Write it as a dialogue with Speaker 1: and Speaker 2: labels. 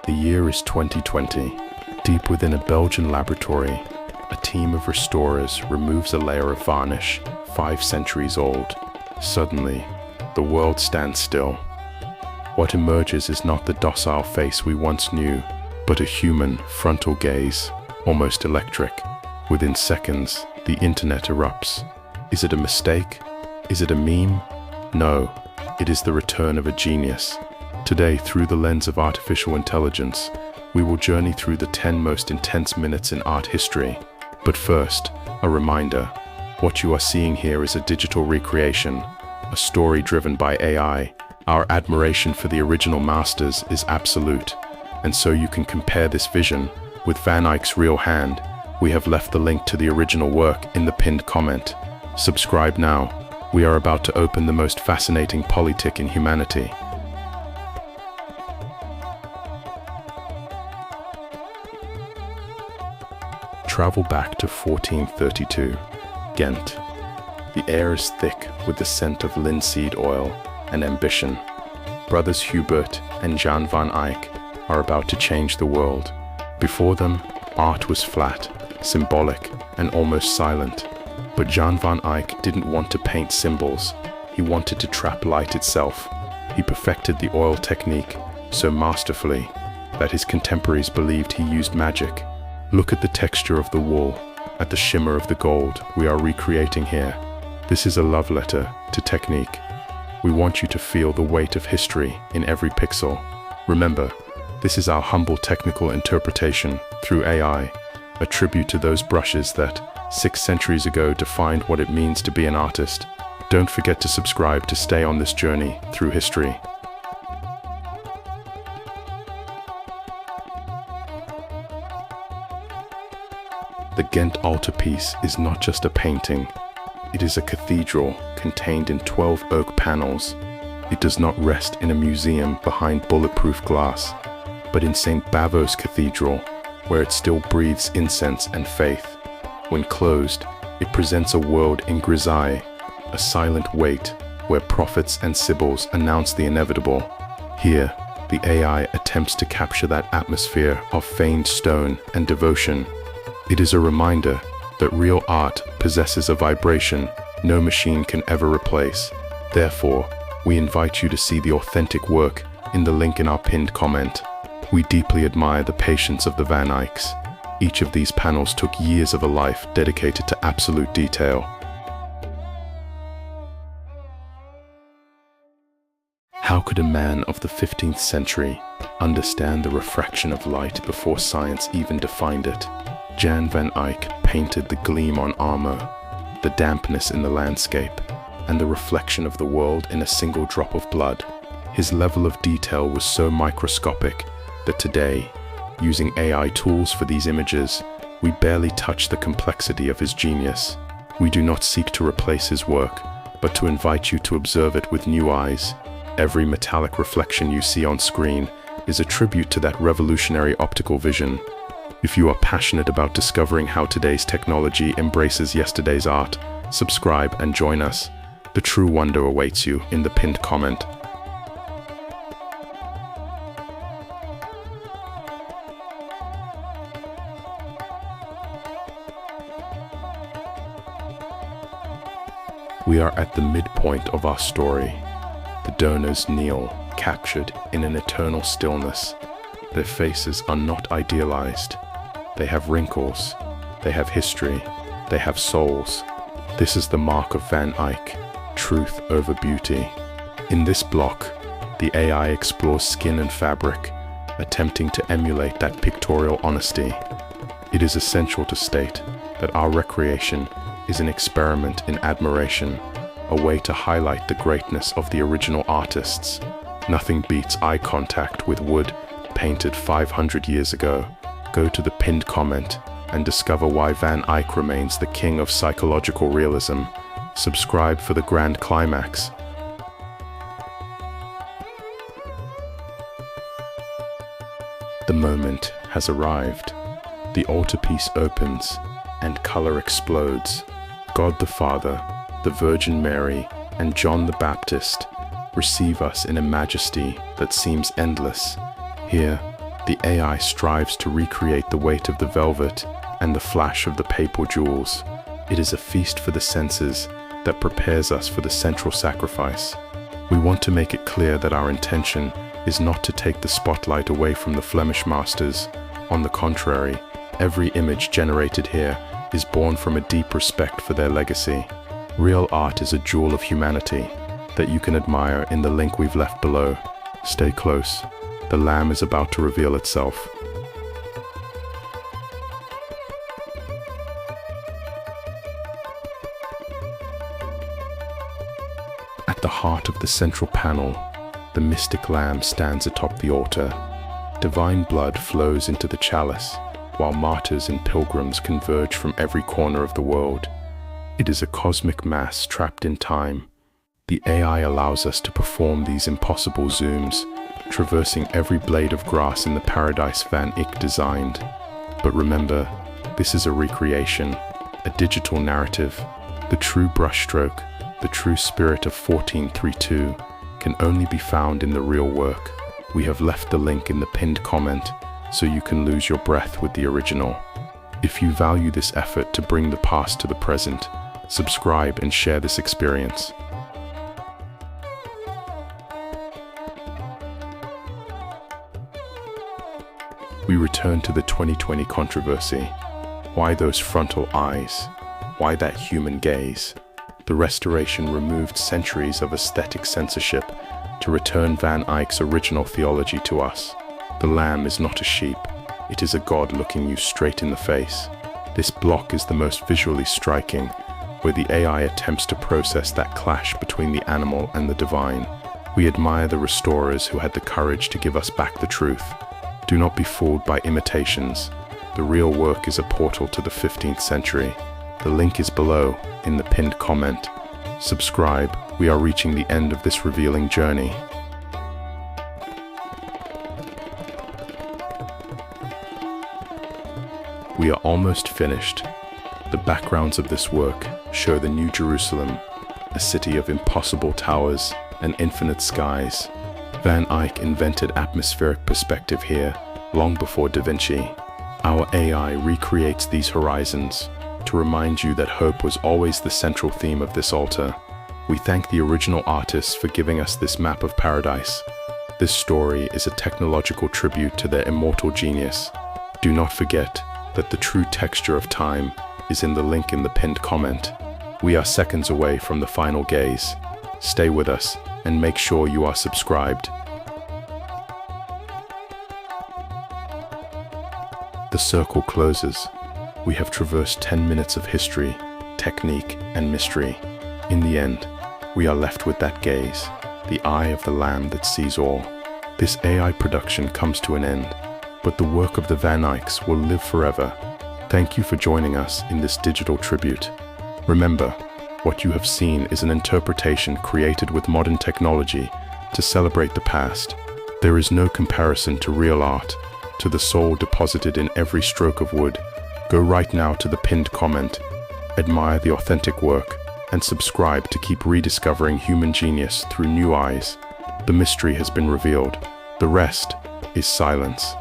Speaker 1: The year is 2020. Deep within a Belgian laboratory, a team of restorers removes a layer of varnish 5 centuries old. Suddenly, the world stands still. What emerges is not the docile face we once knew, but a human frontal gaze, almost electric. Within seconds, the internet erupts. Is it a mistake? Is it a meme? No, it is the return of a genius. Today, through the lens of artificial intelligence, we will journey through the 10 most intense minutes in art history. But first, a reminder. What you are seeing here is a digital recreation, a story driven by AI. Our admiration for the original masters is absolute. And so you can compare this vision with Van Eyck's real hand. We have left the link to the original work in the pinned comment. Subscribe now. We are about to open the most fascinating polytic in humanity. Travel back to 1432, Ghent. The air is thick with the scent of linseed oil and ambition. Brothers Hubert and Jan van Eyck are about to change the world. Before them, art was flat, symbolic, and almost silent. But Jan van Eyck didn't want to paint symbols. He wanted to trap light itself. He perfected the oil technique so masterfully that his contemporaries believed he used magic. Look at the texture of the wool, at the shimmer of the gold we are recreating here. This is a love letter to technique. We want you to feel the weight of history in every pixel. Remember, this is our humble technical interpretation through AI, a tribute to those brushes that 6 centuries ago defined what it means to be an artist. Don't forget to subscribe to stay on this journey through history. The Ghent Altarpiece is not just a painting. It is a cathedral contained in 12 oak panels. It does not rest in a museum behind bulletproof glass, but in St. Bavo's Cathedral, where it still breathes incense and faith. When closed, it presents a world in grisaille, a silent wait where prophets and sibyls announce the inevitable. Here, the AI attempts to capture that atmosphere of feigned stone and devotion. It is a reminder that real art possesses a vibration no machine can ever replace. Therefore, we invite you to see the authentic work in the link in our pinned comment. We deeply admire the patience of the Van Eycks. Each of these panels took years of a life dedicated to absolute detail. How could a man of the 15th century understand the refraction of light before science even defined it? Jan van Eyck painted the gleam on armor, the dampness in the landscape, and the reflection of the world in a single drop of blood. His level of detail was so microscopic that today, using AI tools for these images, we barely touch the complexity of his genius. We do not seek to replace his work, but to invite you to observe it with new eyes. Every metallic reflection you see on screen is a tribute to that revolutionary optical vision. If you are passionate about discovering how today's technology embraces yesterday's art, subscribe and join us. The true wonder awaits you in the pinned comment. We are at the midpoint of our story. The donors kneel, captured in an eternal stillness. Their faces are not idealized. They have wrinkles, they have history, they have souls. This is the mark of Van Eyck, truth over beauty. In this block, the AI explores skin and fabric, attempting to emulate that pictorial honesty. It is essential to state that our recreation is an experiment in admiration, a way to highlight the greatness of the original artists. Nothing beats eye contact with wood painted 500 years ago. Go to the pinned comment and discover why Van Eyck remains the king of psychological realism. Subscribe for the grand climax. The moment has arrived. The altarpiece opens and color explodes. God the Father, the Virgin Mary, and John the Baptist receive us in a majesty that seems endless. Here, The AI strives to recreate the weight of the velvet and the flash of the papal jewels. It is a feast for the senses that prepares us for the central sacrifice. We want to make it clear that our intention is not to take the spotlight away from the Flemish masters. On the contrary, every image generated here is born from a deep respect for their legacy. Real art is a jewel of humanity that you can admire in the link we've left below. Stay close. The lamb is about to reveal itself. At the heart of the central panel, the mystic lamb stands atop the altar. Divine blood flows into the chalice, while martyrs and pilgrims converge from every corner of the world. It is a cosmic mass trapped in time. The AI allows us to perform these impossible zooms, traversing every blade of grass in the paradise Van Eyck designed. But remember, this is a recreation, a digital narrative. The true brushstroke, the true spirit of 1432, can only be found in the real work. We have left the link in the pinned comment so you can lose your breath with the original. If you value this effort to bring the past to the present, subscribe and share this experience. We return to the 2020 controversy. Why those frontal eyes? Why that human gaze? The restoration removed centuries of aesthetic censorship to return Van Eyck's original theology to us. The lamb is not a sheep, it is a god looking you straight in the face. This block is the most visually striking, where the AI attempts to process that clash between the animal and the divine. We admire the restorers who had the courage to give us back the truth. Do not be fooled by imitations. The real work is a portal to the 15th century. The link is below, in the pinned comment. Subscribe, we are reaching the end of this revealing journey. We are almost finished. The backgrounds of this work show the New Jerusalem, a city of impossible towers and infinite skies. Van Eyck invented atmospheric perspective here, long before Da Vinci. Our AI recreates these horizons to remind you that hope was always the central theme of this altar. We thank the original artists for giving us this map of paradise. This story is a technological tribute to their immortal genius. Do not forget that the true texture of time is in the link in the pinned comment. We are seconds away from the final gaze. Stay with us and make sure you are subscribed. The circle closes. We have traversed 10 minutes of history, technique, and mystery. In the end, we are left with that gaze, the eye of the lamb that sees all. This AI production comes to an end, but the work of the Van Eycks will live forever. Thank you for joining us in this digital tribute. Remember, what you have seen is an interpretation created with modern technology to celebrate the past. There is no comparison to real art, to the soul deposited in every stroke of wood. Go right now to the pinned comment, admire the authentic work, and subscribe to keep rediscovering human genius through new eyes. The mystery has been revealed. The rest is silence.